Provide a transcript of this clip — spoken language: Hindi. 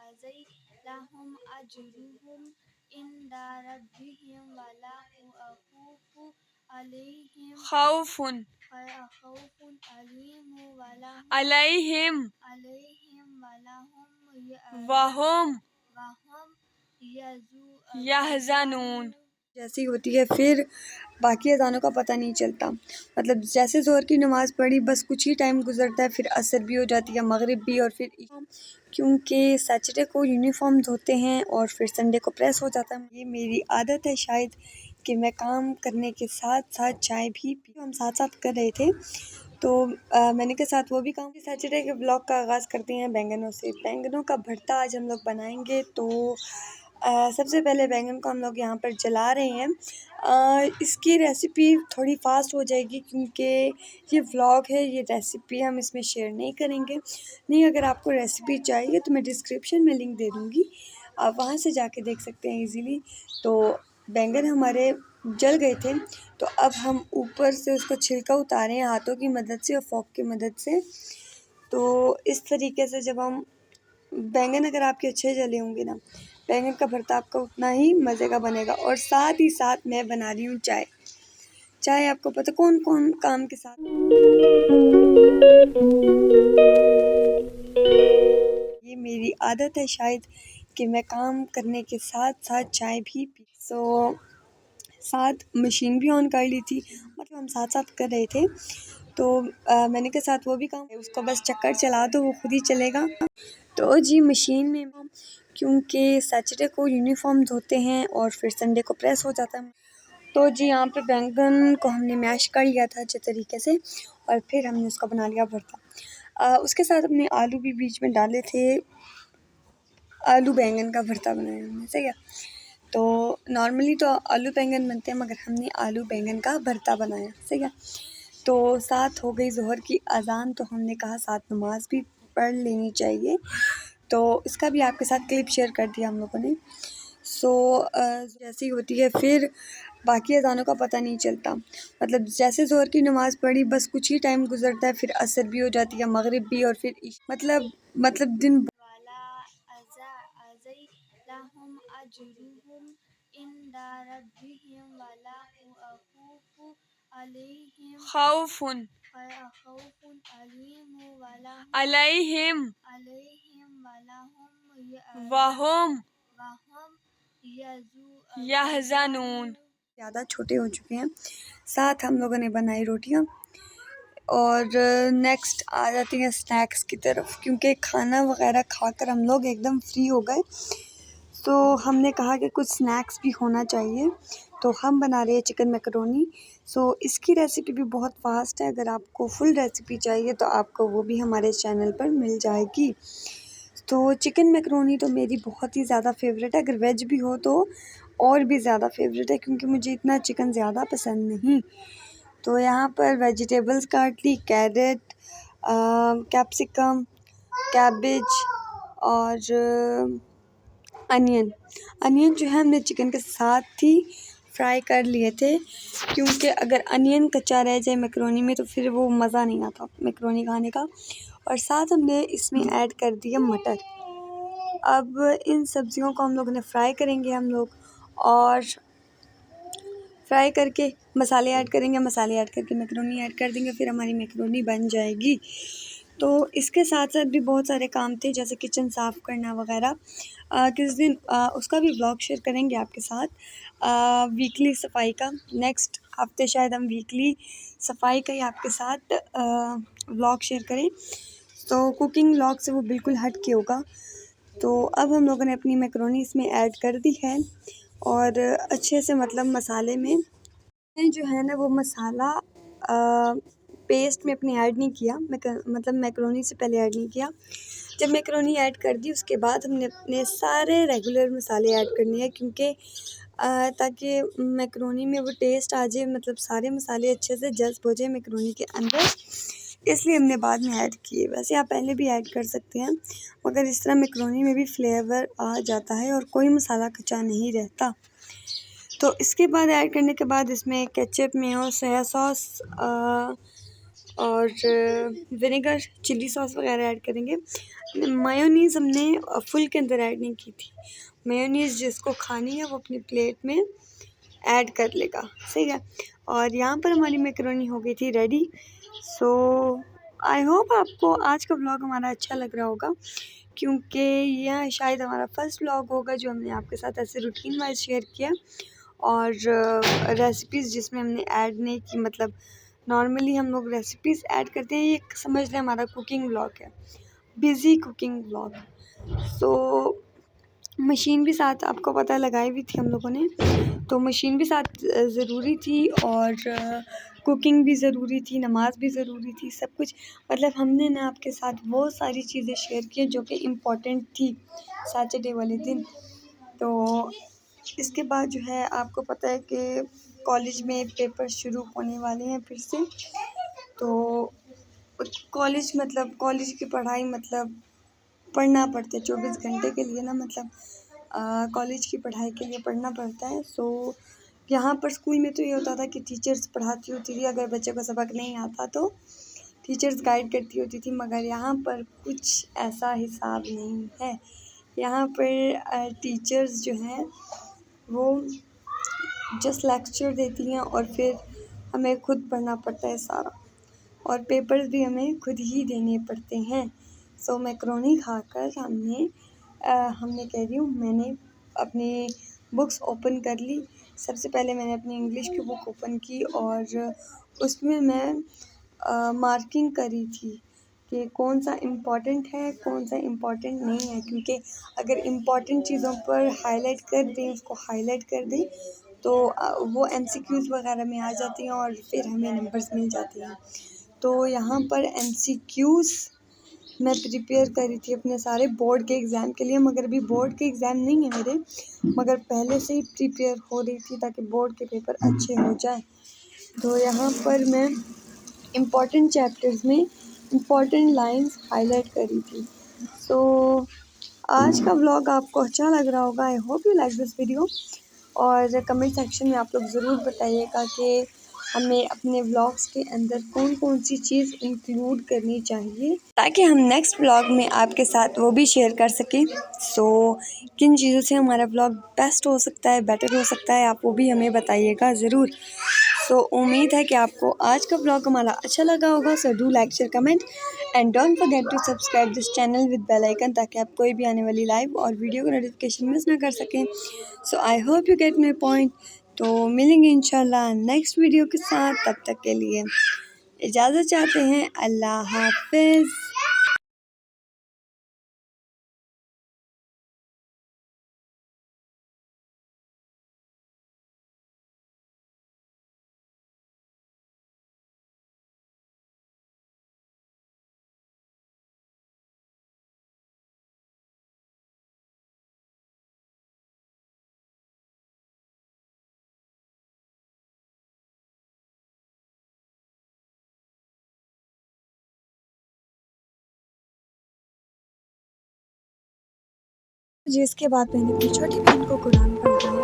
लहुम अजरुहुम इंदा रब्बिहिम वला खौफुन अलैहिम वहुम यहज़नून। जैसी होती है फिर बाकी अज़ानों का पता नहीं चलता। मतलब जैसे ज़ोहर की नमाज़ पढ़ी बस कुछ ही टाइम गुजरता है, फिर असर भी हो जाती है, मगरिब भी, और फिर क्योंकि सैटरडे को यूनिफॉर्म धोते हैं और फिर संडे को प्रेस हो जाता है। ये मेरी आदत है शायद कि मैं काम करने के साथ साथ चाय भी पी। हम साथ साथ कर रहे थे तो मैंने के साथ वो भी काम। सैटरडे के ब्लॉग का आगाज़ करते हैं बैंगनों से। बैंगनों का भरता आज हम लोग बनाएंगे। तो सबसे पहले बैंगन को हम लोग यहाँ पर जला रहे हैं। इसकी रेसिपी थोड़ी फास्ट हो जाएगी क्योंकि ये व्लॉग है, ये रेसिपी हम इसमें शेयर नहीं करेंगे। नहीं, अगर आपको रेसिपी चाहिए तो मैं डिस्क्रिप्शन में लिंक दे दूँगी, आप वहाँ से जाके देख सकते हैं इजीली। तो बैंगन हमारे जल गए थे तो अब हम ऊपर से उसको छिलका उतारे हैं हाथों की मदद से और फोक की मदद से। तो इस तरीके से जब हम बैंगन अगर आपके अच्छे जले होंगे ना, बैंगन का भरता आपका उतना ही मज़े का बनेगा। और साथ ही साथ मैं बना रही हूँ चाय। चाय आपको पता कौन कौन काम के साथ, ये मेरी आदत है शायद कि मैं काम करने के साथ साथ चाय भी पी। साथ मशीन भी ऑन कर ली थी, मतलब हम साथ साथ कर रहे थे। तो मैंने के साथ वो भी काम, उसको बस चक्कर चला दो वो खुद ही चलेगा। तो जी मशीन में क्योंकि सैटरडे को यूनिफॉर्म धोते हैं और फिर संडे को प्रेस हो जाता है। तो जी यहाँ पे बैंगन को हमने मैश कर लिया था अच्छे तरीके से और फिर हमने उसका बना लिया भरता। उसके साथ हमने आलू भी बीच में डाले थे। आलू बैंगन का भरता बनाया हमने, सही है। तो नॉर्मली तो आलू बैंगन बनते हैं मगर हमने आलू बैंगन का भरता बनाया, सही है। तो साथ हो गई ज़ोहर की अज़ान, तो हमने कहा साथ नमाज भी पढ़ लेनी चाहिए। तो इसका भी आपके साथ क्लिप शेयर कर दिया हम लोगों ने। जैसी होती है फिर बाकी अज़ानों का पता नहीं चलता। मतलब जैसे ज़ोहर की नमाज़ पढ़ी बस कुछ ही टाइम गुजरता है, फिर असर भी हो जाती है, मगरिब भी, और फिर मतलब दिन लहुम अजरुहुम इंदा रब्बिहिम वला खौफुन अलैहिम वहुम यहज़नून। ज़्यादा छोटे हो चुके हैं। साथ हम लोगों ने बनाई रोटियां और नेक्स्ट आ जाती हैं स्नैक्स की तरफ, क्योंकि खाना वगैरह खाकर हम लोग एकदम फ्री हो गए। तो हमने कहा कि कुछ स्नैक्स भी होना चाहिए, तो हम बना रहे हैं चिकन मैकरोनी। इसकी रेसिपी भी बहुत फास्ट है। अगर आपको फुल रेसिपी चाहिए तो आपको वो भी हमारे चैनल पर मिल जाएगी। तो चिकन मैकरोनी तो मेरी बहुत ही ज़्यादा फेवरेट है, अगर वेज भी हो तो और भी ज़्यादा फेवरेट है क्योंकि मुझे इतना चिकन ज़्यादा पसंद नहीं। तो यहाँ पर वेजिटेबल्स काट ली, कैरेट, कैप्सिकम, कैबेज और अनियन जो है हमने चिकन के साथ ही फ्राई कर लिए थे, क्योंकि अगर अनियन कच्चा रह जाए मैकरोनी में तो फिर वो मज़ा नहीं आता मैकरोनी खाने का। और साथ हमने इसमें ऐड कर दिया मटर। अब इन सब्जियों को हम लोगों ने फ्राई करेंगे हम लोग, और फ्राई करके मसाले ऐड करेंगे, मसाले ऐड करके मैकरोनी ऐड कर देंगे, फिर हमारी मैकरोनी बन जाएगी। तो इसके साथ साथ भी बहुत सारे काम थे जैसे किचन साफ़ करना वगैरह। किस दिन उसका भी व्लॉग शेयर करेंगे आपके साथ, वीकली सफाई का। नेक्स्ट हफ्ते शायद हम वीकली सफाई का ही आपके साथ व्लॉग शेयर करें। तो कुकिंग व्लॉग से वो बिल्कुल हट के होगा। तो अब हम लोगों ने अपनी मैकरोनी इसमें ऐड कर दी है और अच्छे से मतलब मसाले में जो है ना वो मसाला पेस्ट में अपने ऐड नहीं किया, मतलब मैकरोनी से पहले ऐड नहीं किया। जब मैकरोनी ऐड कर दी उसके बाद हमने अपने सारे रेगुलर मसाले ऐड करने हैं, क्योंकि ताकि मैकरोनी में वो टेस्ट आ जाए, मतलब सारे मसाले अच्छे से जज़्ब हो जाए मैकरोनी के अंदर, इसलिए हमने बाद में ऐड किए। वैसे आप पहले भी ऐड कर सकते हैं मगर इस तरह मैकरोनी में भी फ्लेवर आ जाता है और कोई मसाला कच्चा नहीं रहता। तो इसके बाद ऐड करने के बाद इसमें केचप, मेयो, सोया सॉस, और विनेगर, चिली सॉस वगैरह ऐड करेंगे। मायोनीज़ हमने फुल के अंदर ऐड नहीं की थी। मायोनीज़ जिसको खानी है वो अपनी प्लेट में ऐड कर लेगा, सही है। और यहाँ पर हमारी मैकरोनी हो गई थी रेडी। सो आई होप आपको आज का व्लॉग हमारा अच्छा लग रहा होगा, क्योंकि यह शायद हमारा फर्स्ट व्लॉग होगा जो हमने आपके साथ ऐसे रूटीन वाइज शेयर किया। और रेसिपीज़ जिसमें हमने ऐड नहीं की, मतलब नॉर्मली हम लोग रेसिपीज़ ऐड करते हैं, ये समझ लें हमारा कुकिंग व्लॉग है, busy cooking vlog. So machine भी साथ आपको पता है लगाई हुई थी हम लोगों ने, तो मशीन भी साथ ज़रूरी थी और कुकिंग भी ज़रूरी थी, नमाज़ भी ज़रूरी थी, सब कुछ। मतलब हमने ना आपके साथ वो सारी चीज़ें शेयर की जो कि इम्पोर्टेंट थी सैटरडे वाले दिन। तो इसके बाद जो है आपको पता है कि कॉलेज में पेपर शुरू होने वाले हैं फिर से। तो कॉलेज मतलब कॉलेज की पढ़ाई मतलब पढ़ना पड़ता है 24 घंटे के लिए ना, मतलब कॉलेज की पढ़ाई के लिए पढ़ना पड़ता है। सो यहाँ पर स्कूल में तो ये होता था कि टीचर्स पढ़ाती होती थी, अगर बच्चे को सबक नहीं आता तो टीचर्स गाइड करती होती थी, मगर यहाँ पर कुछ ऐसा हिसाब नहीं है। यहाँ पर टीचर्स जो हैं वो जस्ट लेक्चर देती हैं और फिर हमें खुद पढ़ना पड़ता है सारा, और पेपर्स भी हमें खुद ही देने पड़ते हैं। सो मैकरोनी खाकर हमने कह रही हूँ, मैंने अपनी बुक्स ओपन कर ली। सबसे पहले मैंने अपनी इंग्लिश की बुक ओपन की और उसमें मैं मार्किंग करी थी कि कौन सा इम्पोर्टेंट है, कौन सा इम्पोर्टेंट नहीं है, क्योंकि अगर इम्पोर्टेंट चीज़ों पर हाईलाइट कर दें, उसको हाईलाइट कर दें तो वो MCQs वगैरह में आ जाती हैं और फिर हमें नंबर्स मिल जाते हैं। तो यहाँ पर MCQs मैं प्रिपेयर करी थी अपने सारे बोर्ड के एग्ज़ाम के लिए, मगर अभी बोर्ड के एग्ज़ाम नहीं है मेरे, मगर पहले से ही प्रिपेयर हो रही थी ताकि बोर्ड के पेपर अच्छे हो जाए। तो यहाँ पर मैं इम्पॉर्टेंट चैप्टर्स में इम्पॉर्टेंट लाइंस हाईलाइट करी थी। सो आज का व्लॉग आपको अच्छा लग रहा होगा। आई hope you like this video, और कमेंट सेक्शन में आप लोग ज़रूर बताइएगा कि हमें अपने व्लॉग्स के अंदर कौन कौन सी चीज़ इंक्लूड करनी चाहिए ताकि हम नेक्स्ट व्लॉग में आपके साथ वो भी शेयर कर सकें। सो किन चीज़ों से हमारा व्लॉग बेस्ट हो सकता है, बेटर हो सकता है, आप वो भी हमें बताइएगा ज़रूर। सो उम्मीद है कि आपको आज का व्लॉग हमारा अच्छा लगा होगा। So do like, share, comment and don't forget to subscribe this channel with bell icon, ताकि आप कोई भी आने वाली लाइव और वीडियो का नोटिफिकेशन मिस ना कर सकें। So I hope you get my point. तो मिलेंगे इंशाल्लाह नेक्स्ट वीडियो के साथ, तब तक के लिए इजाज़त चाहते हैं। अल्लाह हाफिज़। जी, इसके बाद मैंने अपनी छोटी बहन को कुरान पढ़ाया।